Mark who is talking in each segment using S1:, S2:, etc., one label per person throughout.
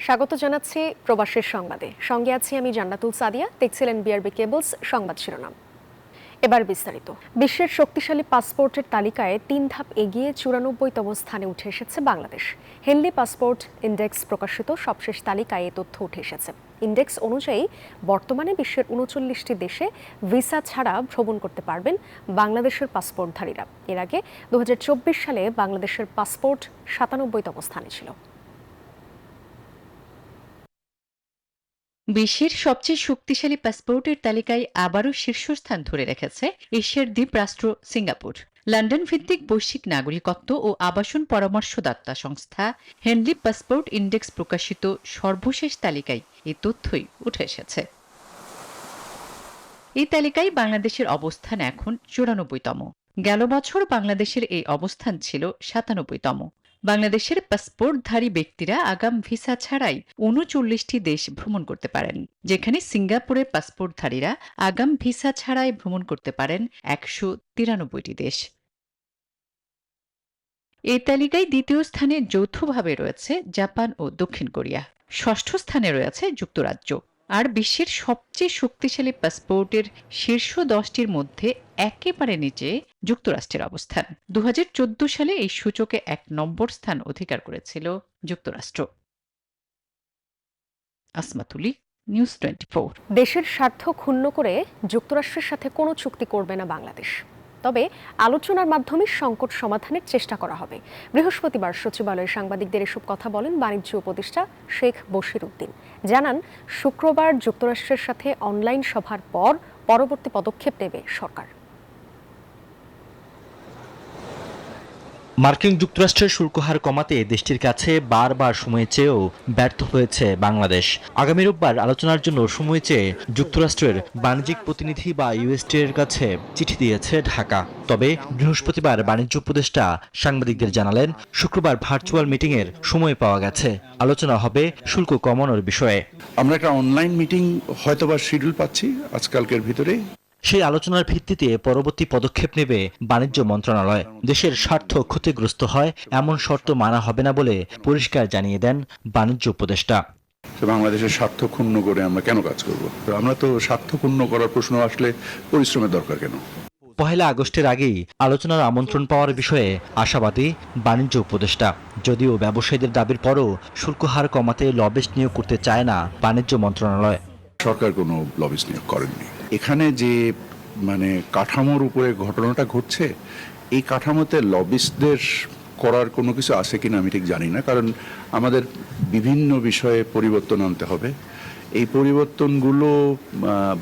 S1: স্বাগত জানাচ্ছি প্রবাসের সংবাদে। সঙ্গে আছি আমি জান্নাতুল সাদিয়া। দেখছিলেন বিআরবি কেবলস সংবাদ শিরোনাম। এবার বিস্তারিত। বিশ্বের শক্তিশালী পাসপোর্টের তালিকায় ৩ ধাপ এগিয়ে ৯৪তম স্থানে উঠে এসেছে বাংলাদেশ। হেনলি পাসপোর্ট ইন্ডেক্স প্রকাশিত সবশেষ তালিকায় এ তথ্য উঠে এসেছে। ইন্ডেক্স অনুযায়ী বর্তমানে বিশ্বের ৩৯টি দেশে ভিসা ছাড়া ভ্রমণ করতে পারবেন বাংলাদেশের পাসপোর্টধারীরা। এর আগে ২০২৪ সালে বাংলাদেশের পাসপোর্ট ৯৭তম স্থানে ছিল।
S2: বিশ্বের সবচেয়ে শক্তিশালী পাসপোর্টের তালিকায় আবারও শীর্ষস্থান ধরে রেখেছে এশিয়ার দ্বীপরাষ্ট্র সিঙ্গাপুর। লন্ডন ভিত্তিক বৈশ্বিক নাগরিকত্ব ও আবাসন পরামর্শদাতা সংস্থা হেনলি পাসপোর্ট ইন্ডেক্স প্রকাশিত সর্বশেষ তালিকায় এই তথ্যই উঠে এসেছে। এই তালিকায় বাংলাদেশের অবস্থান এখন ৯৪তম। গেল বছর বাংলাদেশের এই অবস্থান ছিল ৯৭তম। বাংলাদেশের পাসপোর্টধারী ব্যক্তিরা আগাম ভিসা ছাড়াই ৩৯টি দেশ ভ্রমণ করতে পারেন, যেখানে সিঙ্গাপুরের পাসপোর্টধারীরা আগাম ভিসা ছাড়াই ভ্রমণ করতে পারেন ১৯৩টি দেশ। এই তালিকায় দ্বিতীয় স্থানে যৌথভাবে রয়েছে জাপান ও দক্ষিণ কোরিয়া। ষষ্ঠ স্থানে রয়েছে যুক্তরাজ্য। আর বিশ্বের সবচেয়ে শক্তিশালী পাসপোর্টের শীর্ষ ১০টির মধ্যে একেবারে নিচে যুক্তরাষ্ট্রের অবস্থান। ২০১৪ সালে এই সূচকে ১ নম্বর স্থান অধিকার করেছিল যুক্তরাষ্ট্র। আসমাতুলি, নিউজ 24।
S1: দেশের স্বার্থ ক্ষুণ্ণ করে যুক্তরাষ্ট্রের সাথে কোনো চুক্তি করবে না বাংলাদেশ, তবে আলোচনার মাধ্যমে সংকট সমাধানের চেষ্টা করা হবে। বৃহস্পতিবার সচিবালয়ে সাংবাদিকদের এসব কথা বলেন বাণিজ্য উপদেষ্টা শেখ বশির উদ্দিন। জানান, শুক্রবার যুক্তরাষ্ট্রের সাথে অনলাইন সভার পর পরবর্তী পদক্ষেপ নেবে সরকার।
S3: মার্কিন যুক্তরাষ্ট্রের শুল্ক হার কমাতে দেশটির কাছে বারবার সময় চেয়েও ব্যর্থ হয়েছে বাংলাদেশ। আগামী রোববার আলোচনার জন্য সময় চেয়ে যুক্তরাষ্ট্রের বাণিজ্যিক প্রতিনিধি বা ইউএসটিআর কাছে চিঠি দিয়েছে ঢাকা। তবে বৃহস্পতিবার বাণিজ্য উপদেষ্টা সাংবাদিকদের জানালেন, শুক্রবার ভার্চুয়াল মিটিংয়ের সময় পাওয়া গেছে। আলোচনা হবে শুল্ক কমানোর বিষয়ে।
S4: আমরা একটা অনলাইন মিটিং হয়তোবা শিডিউল পাচ্ছি আজকালকের ভিতরে।
S3: সেই আলোচনার ভিত্তিতে পরবর্তী পদক্ষেপ নেবে বাণিজ্য মন্ত্রণালয়। দেশের স্বার্থ ক্ষতিগ্রস্ত হয় এমন শর্ত মানা হবে না বলে পরিষ্কার জানিয়ে দেন বাণিজ্য উপদেষ্টা।
S4: বাংলাদেশের স্বার্থ ক্ষুণ্ণ করে আমরা কেন কাজ করব? আমরা তো স্বার্থ ক্ষুণ্ণ করার প্রশ্ন আসলে পরিশ্রমের দরকার কেন?
S3: ১ আগস্টের আগেই আলোচনার আমন্ত্রণ পাওয়ার বিষয়ে আশাবাদী বাণিজ্য উপদেষ্টা। যদিও ব্যবসায়ীদের দাবির পরও শুল্ক হার কমাতে লবিস্ট নিয়োগ করতে চায় না বাণিজ্য মন্ত্রণালয়।
S4: সরকার কোনো লবিস্ট নিয়োগ করেননি। এখানে যে কাঠামোর উপরে ঘটনাটা ঘটছে, এই কাঠামোতে লবিস্টদের করার কোনো কিছু আছে কিনা আমি ঠিক জানি না, কারণ আমাদের বিভিন্ন বিষয়ে পরিবর্তন আনতে হবে। এই পরিবর্তনগুলো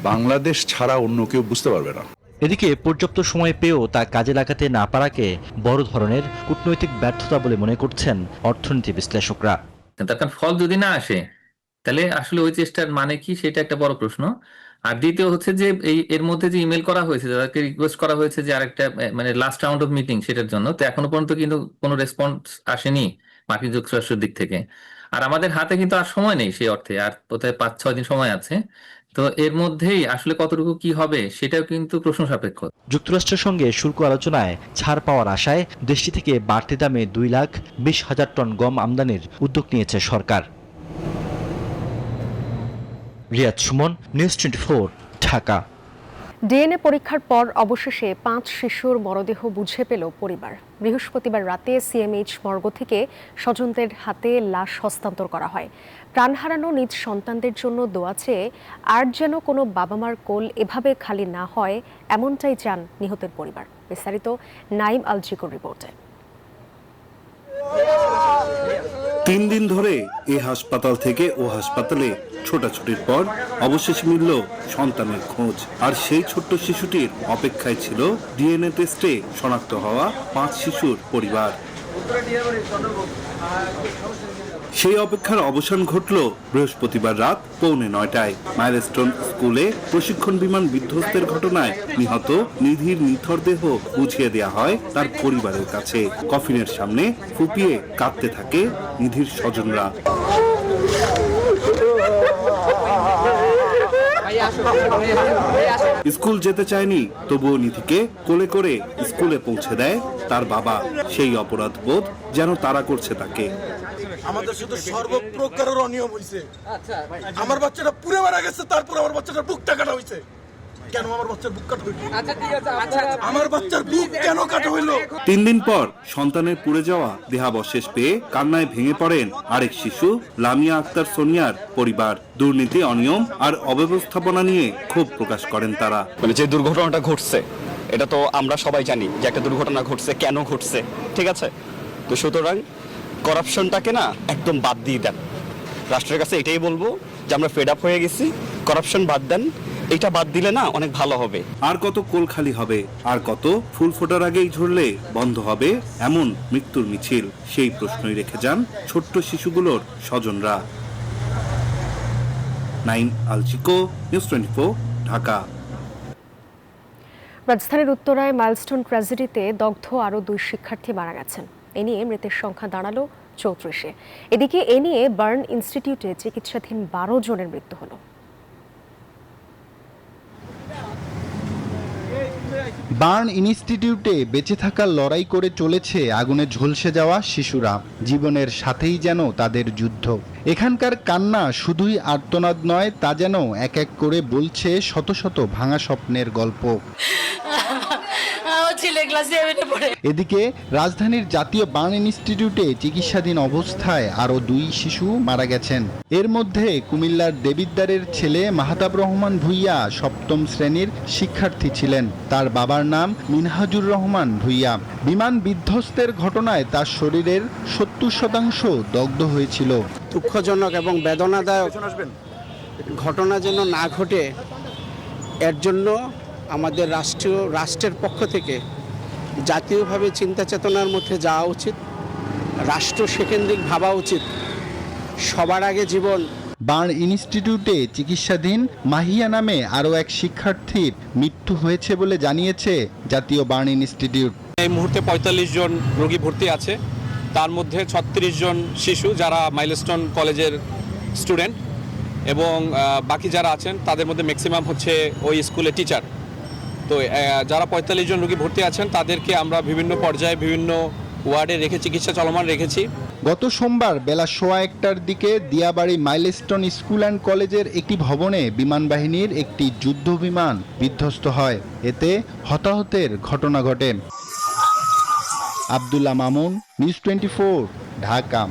S4: বাংলাদেশ ছাড়া অন্য কেউ বুঝতে পারবে না।
S3: এদিকে পর্যাপ্ত সময় পেয়েও তা কাজে লাগাতে না পারাকে বড় ধরনের কূটনৈতিক ব্যর্থতা বলে মনে করছেন অর্থনীতি বিশ্লেষকরা।
S5: তার ফল যদি না আসে তাহলে আসলে ওই চেষ্টার মানে কি, সেটা একটা বড় প্রশ্ন। আর দ্বিতীয় হচ্ছে যে এর মধ্যে যে ইমেল করা হয়েছে, যাদেরকে রিকোয়েস্ট করা হয়েছে যে আরেকটা লাস্ট রাউন্ড অফ মিটিং, সেটার জন্য তো এখনো পর্যন্ত কিন্তু কোনো রেসপন্স আসেনি মার্কিন যুক্তরাষ্ট্রের দিক থেকে। আর আমাদের হাতে কিন্তু আর সময় নেই সেই অর্থে, আর কোথায় ৫-৬ দিন সময় আছে। তো এর মধ্যেই আসলে কতটুকু কি হবে সেটাও কিন্তু প্রশ্ন সাপেক্ষ।
S3: যুক্তরাষ্ট্রের সঙ্গে শুল্ক আলোচনায় ছাড় পাওয়ার আশায় দেশটি থেকে বাড়তি দামে ২,২০,০০০ টন গম আমদানির উদ্যোগ নিয়েছে সরকার। রিয়াদ সুমন, নিউজ 24, ঢাকা।
S1: ডিএনএ পরীক্ষার পর অবশেষে ৫ শিশুর মরদেহ বুঝে পেল পরিবার। বৃহস্পতিবার রাতে সিএমএইচ মর্গ থেকে স্বজনদের হাতে লাশ হস্তান্তর করা হয়। প্রাণ হারানো নিজ সন্তানদের জন্য দোয়া চেয়ে আর যেন কোনো বাবা মার কোল এভাবে খালি না হয়, এমনটাই চান নিহতের পরিবার। বিস্তারিত নাইম আল জিকুর রিপোর্টে।
S6: ৩ দিন ধরে এই হাসপাতাল থেকে ও হাসপাতালে ছোটাছুটির পর অবশেষে মিলল সন্তানের খোঁজ। আর সেই ছোট্ট শিশুটির অপেক্ষায় ছিল ডিএনএ টেস্টে শনাক্ত হওয়া ৫ শিশুর পরিবার। সেই অপেক্ষার অবসান ঘটল বৃহস্পতিবার রাত 8:45টায়। মাইলস্টোন স্কুলে প্রশিক্ষণ বিমান বিধ্বস্তের ঘটনায় নিহত নিধির নিথর দেহ বুঝিয়ে দেওয়া হয় তার পরিবারের কাছে। কফিনের সামনে ফুপিয়ে কাঁদতে থাকে নিধির স্বজনরা। স্কুল যেতে চায়নি, তবুও নিধিকে কোলে করে স্কুলে পৌঁছে দেয় তার বাবা। সেই অপরাধ বোধ যেন তাড়া করছে তাকে।
S7: আমাদের শুধু সর্বপ্রকারের অনিয়ম হয়েছে। আমার বাচ্চাটা পুরো মারা গেছে, তারপর আমার বাচ্চাটার বুকটা কাটা হয়েছে। কেন আমার বাচ্চার বুক কাটা হইল? আমার বাচ্চার বুক কেন কাটা হইল?
S6: 3 দিন পর সন্তানের পুড়ে যাওয়া দেহাবশেষ পেয়ে কান্নায় ভেঙে পড়েন আরেক শিশু লামিয়া আক্তার সোনিয়ার পরিবার। দুর্নীতি, অনিয়ম আর অব্যবস্থাপনা নিয়ে ক্ষোভ প্রকাশ করেন তারা।
S8: মানে যে দুর্ঘটনাটা ঘটছে এটা তো আমরা সবাই জানি যে একটা দুর্ঘটনা ঘটছে, কেন ঘটছে, ঠিক আছে? তো সুতরাং করাপশনটাকে না একদম বাদ দিয়ে দেন। রাষ্ট্রের কাছে এটাই বলবো যে আমরা ফেড আপ হয়ে গেছি, করাপশন বাদ দেন, এটা বাদ দিলে না অনেক ভালো হবে।
S6: আর কত কোল খালি হবে, আর কত ফুল ফোটার আগেই ঝরলে বন্ধ হবে এমন মৃত্যুর মিছিল, সেই প্রশ্নই রেখে যান ছোট্ট শিশুগুলোর স্বজনরা। নাইম আলচিকো, নিউজ 24, ঢাকা।
S1: রাজধানীর উত্তরায় মাইলস্টোন ট্র্যাজেডিতে দগ্ধ আরও 2 শিক্ষার্থী মারা গেছেন। এ নিয়ে মৃতের সংখ্যা দাঁড়ালো 34-এ। এদিকে এ নিয়ে বার্ন ইনস্টিটিউটে চিকিৎসাধীন 12 জনের মৃত্যু হলো।
S9: বার্ন ইনস্টিটিউটে বেঁচে থাকার লড়াই করে চলেছে আগুনে ঝলসে যাওয়া শিশুরা। জীবনের সাথেই যেন তাদের যুদ্ধ। এখানকার কান্না শুধুই আর্তনাদ নয়, তা যেন এক এক করে বলছে শত শত ভাঙা স্বপ্নের গল্প। এদিকে রাজধানীর জাতীয় বার্ন ইনস্টিটিউটে চিকিৎসাধীন অবস্থায় আরও 2 শিশু মারা গেছেন। এর মধ্যে কুমিল্লার দেবিদ্বারের ছেলে মাহতাব রহমান ভূঁইয়া 7ম শ্রেণীর শিক্ষার্থী ছিলেন। তার বাবার নাম মিনহাজুর রহমান ভূঁইয়া। বিমান বিধ্বস্তের ঘটনায় তার শরীরের 70% দগ্ধ হয়েছিল।
S10: দুঃখজনক এবং বেদনাদায়ক ঘটনা যেন না ঘটে, এর জন্য আমাদের রাষ্ট্রের পক্ষ থেকে জাতীয়ভাবে চিন্তা চেতনার মধ্যে যাওয়া উচিত, রাষ্ট্র সেকেন্দ্রিক ভাবা উচিত। সবার আগে জীবন।
S9: বার্ন ইনস্টিটিউটে চিকিৎসাধীন মাহিয়া নামে আরও এক শিক্ষার্থীর মৃত্যু হয়েছে বলে জানিয়েছে জাতীয় বার্ন ইনস্টিটিউট।
S11: এই মুহূর্তে 45 জন রোগী ভর্তি আছে, তার মধ্যে 36 জন শিশু যারা মাইলস্টোন কলেজের স্টুডেন্ট, এবং বাকি যারা আছেন তাদের মধ্যে ম্যাক্সিমাম হচ্ছে ওই স্কুলের টিচার। তো যারা 45 জন রোগী ভর্তি আছেন তাদেরকে আমরা বিভিন্ন পর্যায়ে বিভিন্ন ওয়ার্ডে রেখে চিকিৎসা চলমান রেখেছি।
S9: গত সোমবার বেলা 1:15টার দিকে দিয়াবাড়ি মাইলস্টোন স্কুল অ্যান্ড কলেজের একটি ভবনে বিমান বাহিনীর একটি যুদ্ধ বিমান বিধ্বস্ত হয়। এতে হতাহতের ঘটনা ঘটে। আব্দুল্লাহ মামুন, নিউজ 24, ঢাকা।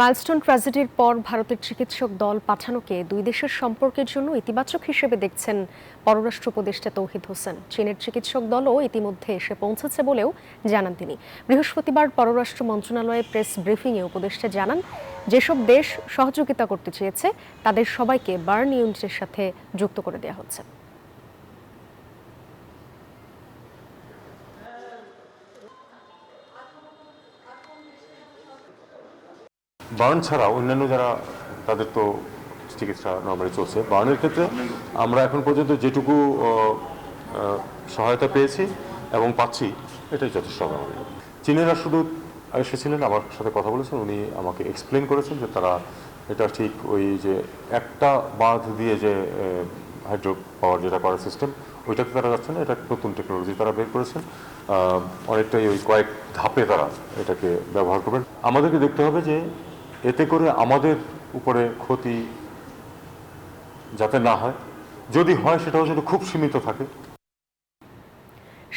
S1: মাইলস্টোন ট্র্যাজেডির পর ভারতের চিকিৎসক দল পাঠানোকে 2 দেশের সম্পর্কের জন্য ইতিবাচক হিসেবে দেখছেন পররাষ্ট্র উপদেষ্টা তৌহিদ হোসেন। চীনের চিকিৎসক দলও ইতিমধ্যে এসে পৌঁছেছে বলেও জানান তিনি। বৃহস্পতিবার পররাষ্ট্র মন্ত্রণালয়ে প্রেস ব্রিফিংয়ে উপদেষ্টা জানান, যেসব দেশ সহযোগিতা করতে চেয়েছে তাদের সবাইকে বার্ন ইউনিটের সাথে যুক্ত করে দেওয়া হচ্ছে।
S12: বার্ন ছাড়া অন্যান্য যারা, তাদের তো চিকিৎসা নর্মালি চলছে। বার্নের ক্ষেত্রে আমরা এখন পর্যন্ত যেটুকু সহায়তা পেয়েছি এবং পাচ্ছি, এটাই যথেষ্ট হবে আমাদের। চীনের রাষ্ট্রদূত এসেছিলেন, আমার সাথে কথা বলেছেন, উনি আমাকে এক্সপ্লেন করেছেন যে তারা এটা ঠিক ওই যে একটা বাঁধ দিয়ে যে হাইড্রো পাওয়ার যেটা করার সিস্টেম, ওইটাতে তারা যাচ্ছে না, এটা নতুন টেকনোলজি তারা বের করেছেন। অনেকটাই ওই কয়েক ধাপে তারা এটাকে ব্যবহার করবেন। আমাদেরকে দেখতে হবে যে এতে করে আমাদের উপরে ক্ষতি যাতে না হয়, যদি হয় সেটাও যেন খুব সীমিত থাকে।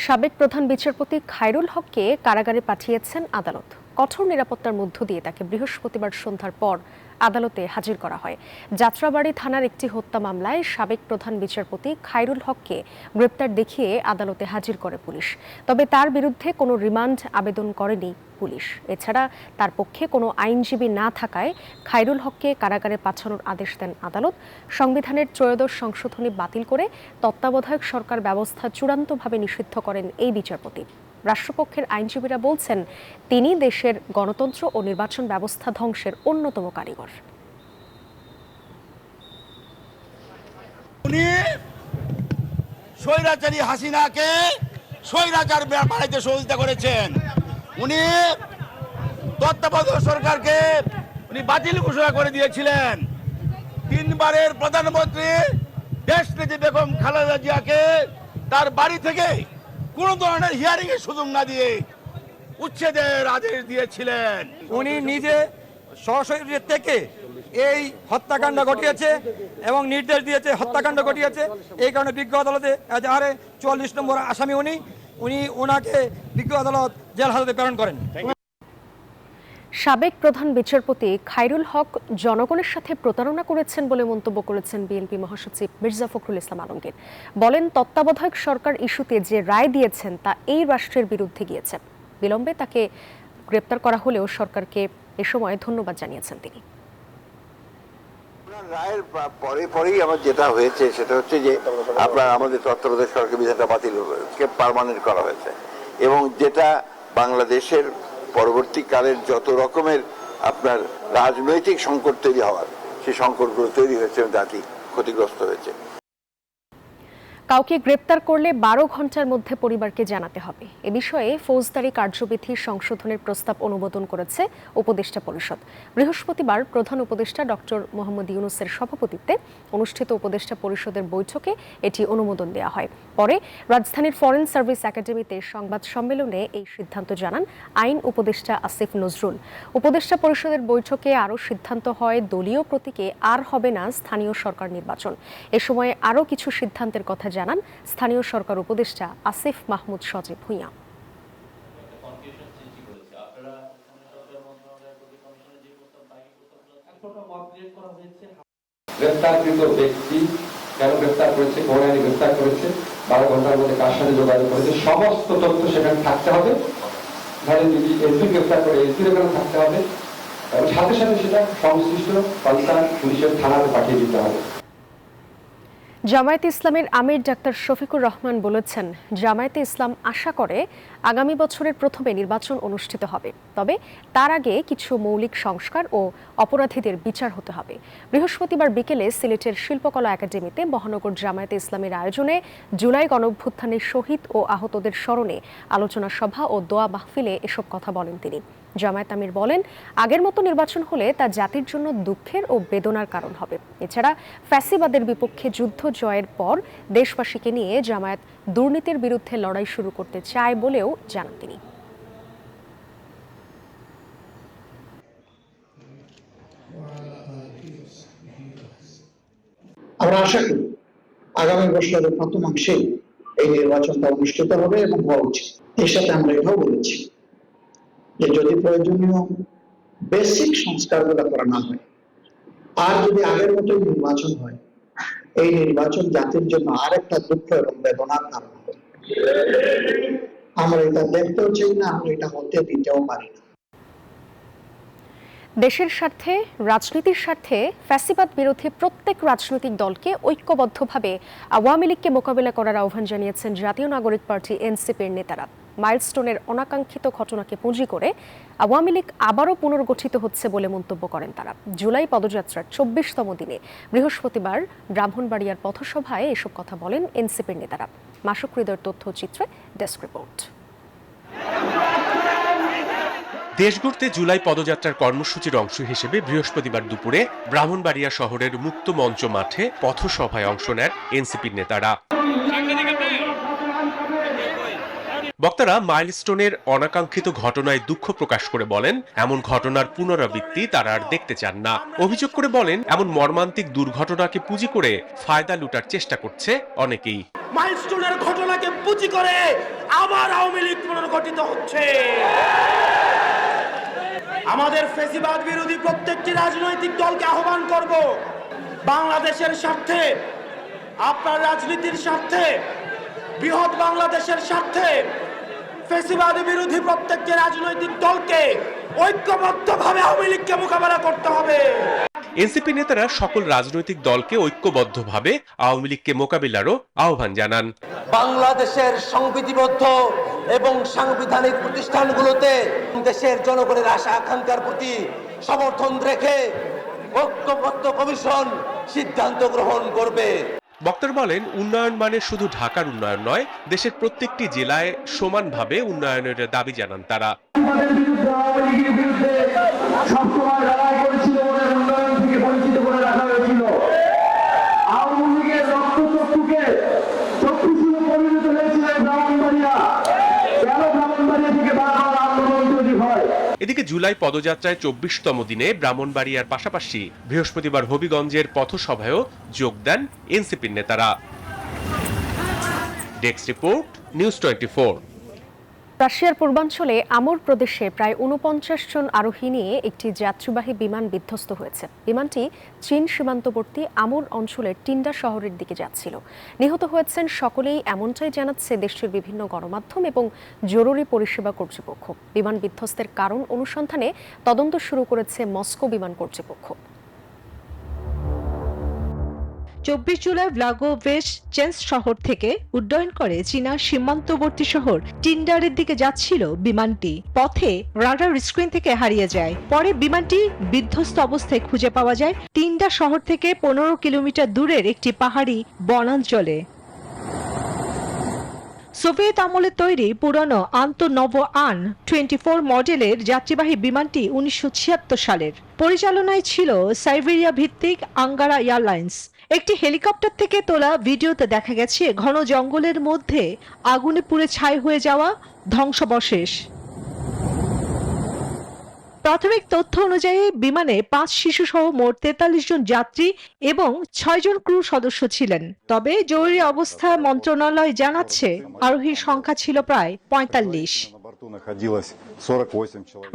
S1: সাবেক প্রধান বিচারপতি খায়রুল হককে কারাগারে পাঠিয়েছেন আদালত। কঠোর নিরাপত্তার মধ্য দিয়ে তাকে বৃহস্পতিবার সন্ধ্যার পর আদালতে হাজির করা হয়। যাত্রাবাড়ী থানার একটি হত্যা মামলায় সাবেক প্রধান বিচারপতি খায়রুল হককে গ্রেপ্তার দেখিয়ে আদালতে হাজির করে পুলিশ। তবে তার বিরুদ্ধে কোনো রিমান্ড আবেদন করেনি পুলিশ। এছাড়া তার পক্ষে কোনো আইনজীবী না থাকায় খায়রুল হককে কারাগারে পাঠানোর আদেশ দেন আদালত। সংবিধানের 13 সংশোধনী বাতিল করে তত্ত্বাবধায়ক সরকার ব্যবস্থা চূড়ান্তভাবে নিষিদ্ধ করেন এই বিচারপতি। রাষ্ট্রপক্ষের আইনজীবীরা বলছেন, তিনি দেশের গণতন্ত্র ও নির্বাচন ব্যবস্থা ধ্বংসের অন্যতম কারিগর।
S7: উনি স্বৈরাচারী হাসিনাকে স্বৈরাচার বানাইতে সহযোগিতা করেছেন। উনি তত্ত্বাবধায়ক সরকারকে উনি বাতিল ঘোষণা করে দিয়েছিলেন। 3 বারের প্রধানমন্ত্রী দেশনেত্রী বেগম খালেদা জিয়াকে তার বাড়ি থেকে কোনো ধরনের হিয়ারিং এর সুযোগ না দিয়ে উচ্ছেদের আদেশ দিয়েছিলেন। উনি নিজে সশরীরে থেকে এই হত্যাকাণ্ড ঘটিয়েছে এবং নির্দেশ দিয়েছে হত্যাকাণ্ড ঘটিয়েছে। এই কারণে বিজ্ঞ আদালতে এজাহারে 44 নম্বর আসামি ওনাকে বিজ্ঞ আদালত জেল হাজতে প্রেরণ করেন।
S1: সাবেক প্রধান বিচারপতি খায়রুল হক জনগণের সাথে প্রতারণা করেছেন বলে মন্তব্য করেছেন বিএনপি মহাসচিব মির্জা ফখরুল ইসলাম আলমগীর। বলেন, তত্ত্বাবধায়ক সরকার ইস্যুতে যে রায় দিয়েছেন তা এই রাষ্ট্রের বিরুদ্ধে গিয়েছে। বিলম্বে তাকে গ্রেপ্তার করা হলেও সরকারকে এ সময় ধন্যবাদ জানিয়েছেন তিনি।
S13: রায়ের পরেই আমার যেটা হয়েছে সেটা হচ্ছে যে আপনার আমাদের তত্ত্বাবধায়ক সরকার বিধানটা বাতিল পার্মানেন্ট করা হয়েছে এবং যেটা বাংলাদেশের পরবর্তীকালের যত রকমের আপনার রাজনৈতিক সংকট তৈরি হওয়ার সেই সংকটগুলো তৈরি হয়েছে এবং জাতি ক্ষতিগ্রস্ত হয়েছে।
S1: কাউকে গ্রেপ্তার করলে 12 ঘন্টার মধ্যে পরিবারকে জানাতে হবে। এ বিষয়ে ফৌজদারি কার্যবিধি সংশোধনের প্রস্তাব অনুমোদন করেছে উপদেষ্টা পরিষদ। বৃহস্পতিবার প্রধান উপদেষ্টা ডক্টর মোহাম্মদ ইউনূসের সভাপতিত্বে অনুষ্ঠিত উপদেষ্টা পরিষদের বৈঠকে এটি অনুমোদন দেওয়া হয়। পরে রাজধানীর ফরেন সার্ভিস একাডেমিতে সংবাদ সম্মেলনে এই সিদ্ধান্ত জানান আইন উপদেষ্টা আসিফ নজরুল। উপদেষ্টা পরিষদের বৈঠকে আরও সিদ্ধান্ত হয় দলীয় প্রতীকে আর হবে না স্থানীয় সরকার নির্বাচন। এ সময় আরও কিছু সিদ্ধান্তের কথা জানান স্থানীয় সরকার উপদেষ্টা আসিফ মাহমুদ সজীব ভূঁইয়া।
S14: গ্রেফতারকৃত ব্যক্তি কেন গ্রেফতার করেছে, কোন আইনে গ্রেফতার করেছে, 12 ঘন্টার মধ্যে কার সাথে যোগাযোগ করেছে, সমস্ত তথ্য সেখানে থাকতে হবে। ধরেন যদি এসপি গ্রেফতার করে এসপির ওখানে থাকতে হবে এবং সাথে সাথে সেটা সংশ্লিষ্ট কনসার্ন পুলিশের থানাতে পাঠিয়ে দিতে হবে।
S1: জামায়াতে ইসলামের আমির ডাক্তার শফিকুর রহমান বলেছেন, জামায়াতে ইসলাম আশা করে আগামী বছরের প্রথমে নির্বাচন অনুষ্ঠিত হবে, তবে তার আগে কিছু মৌলিক সংস্কার ও অপরাধীদের বিচার হতে হবে। বৃহস্পতিবার বিকেলে সিলেটের শিল্পকলা একাডেমিতে মহানগর জামায়াতে ইসলামের আয়োজনে জুলাই গণঅভ্যুত্থানের শহীদ ও আহতদের স্মরণে আলোচনা সভা ও দোয়া মাহফিলে এসব কথা বলেন তিনি। জামায়াত আমির বলেন, আগের মতো নির্বাচন হলে তা জাতির জন্য দুঃখের ও বেদনার কারণ হবে। এছাড়া ফ্যাসিবাদের বিপক্ষে যুদ্ধ জয়ের পর দেশবাসীকে নিয়ে জামায়াত দুর্নীতির বিরুদ্ধে লড়াই শুরু করতে চায় বলেও জানান তিনি।
S15: আমরা আশা করি আগামী বছরের প্রথম অংশে এই নির্বাচনটা অনুষ্ঠিত হবে এবং হওয়া উচিত। এর সাথে আমরা এটাও বলেছি যে যদি প্রয়োজনীয় বেসিক সংস্কারগুলো করা না হয় আর যদি আগের মতো নির্বাচন হয়, এই নির্বাচন জাতির জন্য আরেকটা দুঃখ এবং বেদনার কারণ হবে। আমরা এটা দেখতেও চাই না, আমরা এটা হতে দিতেও পারি না।
S1: দেশের স্বার্থে, রাজনীতির স্বার্থে ফ্যাসিবাদ বিরোধী প্রত্যেক রাজনৈতিক দলকে ঐক্যবদ্ধভাবে আওয়ামী লীগকে মোকাবিলা করার আহ্বান জানিয়েছেন জাতীয় নাগরিক পার্টি এনসিপির নেতারা। মাইলস্টোনের অনাকাঙ্ক্ষিত ঘটনাকে পুঁজি করে আওয়ামী লীগ আবারও পুনর্গঠিত হচ্ছে বলে মন্তব্য করেন তারা। জুলাই পদযাত্রার 24তম দিনে বৃহস্পতিবার ব্রাহ্মণবাড়িয়ার পথসভায় এসব কথা বলেন এনসিপির নেতারা। মাসুক হৃদয়ের তথ্যচিত্রে ডেস্ক রিপোর্ট।
S16: দেশ গড়তে জুলাই পদযাত্রার কর্মসূচির অংশ হিসেবে বৃহস্পতিবার দুপুরে ব্রাহ্মণবাড়িয়া শহরের মুক্ত মঞ্চ মাঠে পথসভায় অংশ নেন এনসিপির নেতারা। বক্তারা মাইলস্টোনের অনাকাঙ্ক্ষিত ঘটনায় দুঃখ প্রকাশ করে বলেন, এমন ঘটনার পুনরাবৃত্তি তারা আর দেখতে চান না। অভিযোগ করে বলেন, এমন মর্মান্তিক দুর্ঘটনাকে পুঁজি করে ফায়দা লুটার চেষ্টা করছে অনেকেই।
S7: মাইলস্টোনের ঘটনাকে পুঁজি করে আবার আওয়ামী লীগ পুনর্গঠিত হচ্ছে। আমাদের ফ্যাসিবাদ বিরোধী প্রত্যেকটি রাজনৈতিক দলকে আহ্বান করব, বাংলাদেশের স্বার্থে, আপনার রাজনীতির স্বার্থে, বৃহৎ বাংলাদেশের স্বার্থে ফ্যাসিবাদ বিরোধী প্রত্যেকটি রাজনৈতিক দলকে ঐক্যবদ্ধভাবে আওয়ামী লীগকে মোকাবেলা করতে হবে।
S16: এনসিপি নেতারা সকল রাজনৈতিক দলকে ঐক্যবদ্ধভাবে আওয়ামী লীগকে মোকাবিলারও আহ্বান জানান।
S17: বাংলাদেশের সংবিধিবদ্ধ এবং সাংবিধানিক প্রতিষ্ঠানগুলোতে দেশের জনগণের আশা আকাঙ্ক্ষার প্রতি সমর্থন রেখে ঐক্যবদ্ধ কমিশন সিদ্ধান্ত গ্রহণ করবে।
S16: বক্তারা বলেন, উন্নয়ন মানে শুধু ঢাকার উন্নয়ন নয়, দেশের প্রত্যেকটি জেলায় সমানভাবে উন্নয়নের দাবি জানান তারা।
S15: আন্দোলন
S16: এদিকে জুলাই পদযাত্রায় 24তম দিনে ব্রাহ্মণবাড়িয়ার পাশাপাশি বৃহস্পতিবার হবিগঞ্জের পথসভায়ও যোগ দেন এনসিপির নেতারা। Desk report, news 24।
S1: রাশিয়ার পূর্বাঞ্চলে আমুর প্রদেশে প্রায় 49 জন আরোহী নিয়ে একটি যাত্রীবাহী বিমান বিধ্বস্ত হয়েছে। বিমানটি চীন সীমান্তবর্তী আমুর অঞ্চলের টিন্ডা শহরের দিকে যাচ্ছিল। নিহত হয়েছেন সকলেই, এমনটাই জানাচ্ছে দেশটির বিভিন্ন গণমাধ্যম এবং জরুরি পরিষেবা কর্তৃপক্ষ। বিমান বিধ্বস্তের কারণ অনুসন্ধানে তদন্ত শুরু করেছে মস্কো বিমান কর্তৃপক্ষ।
S18: 24 জুলাই ভ্লাগোভেচচেন্স শহর থেকে উড্ডয়ন করে চীনা সীমান্তবর্তী শহর টিন্ডারের দিকে যাচ্ছিল বিমানটি। পথে রাডার স্ক্রিন থেকে হারিয়ে যায়। পরে বিমানটি বিধ্বস্ত অবস্থায় খুঁজে পাওয়া যায় টিন্ডা শহর থেকে 15 কিলোমিটার দূরের একটি পাহাড়ি বনাঞ্চলে। সোভিয়েত আমলে তৈরি পুরনো আন্তনভ আন-24 মডেলের যাত্রীবাহী বিমানটি 1976 সালের। পরিচালনায় ছিল সাইবেরিয়া ভিত্তিক আঙ্গারা এয়ারলাইন্স। একটি হেলিকপ্টার থেকে তোলা ভিডিওতে দেখা গেছে ঘন জঙ্গলের মধ্যে আগুনে পুড়ে ছাই হয়ে যাওয়া ধ্বংসাবশেষ। প্রাথমিক তথ্য অনুযায়ী বিমানে 5 শিশু সহ মোট 43 জন যাত্রী এবং 6 জন ক্রু সদস্য ছিলেন। তবে জরুরি অবস্থা মন্ত্রণালয় জানাচ্ছে আরোহীর সংখ্যা ছিল প্রায় 45।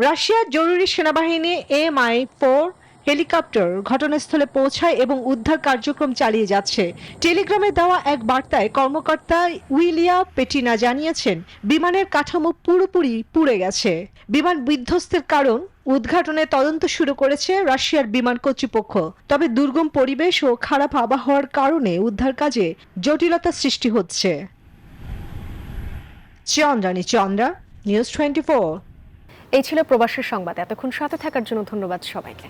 S18: রাশিয়ার জরুরি সেনাবাহিনী MI-4 হেলিকপ্টার ঘটনাস্থলে পৌঁছায় এবং উদ্ধার কার্যক্রম চালিয়ে যাচ্ছে। টেলিগ্রামে দেওয়া এক বার্তায় কর্মকর্তা উইলিয়া পেটিনা জানিয়েছেন বিমানের কাঠামো পুরোপুরি পুড়ে গেছে। বিমান বিধ্বস্তের কারণ উদ্ঘাটনে তদন্ত শুরু করেছে রাশিয়ার বিমান কর্তৃপক্ষ। তবে দুর্গম পরিবেশ ও খারাপ আবহাওয়ার কারণে উদ্ধার কাজে জটিলতা সৃষ্টি হচ্ছে। চন্দ্রা, নিউজ 24।
S1: এই ছিল প্রবাসের সংবাদ। এতক্ষণ সাথে থাকার জন্য ধন্যবাদ সবাইকে।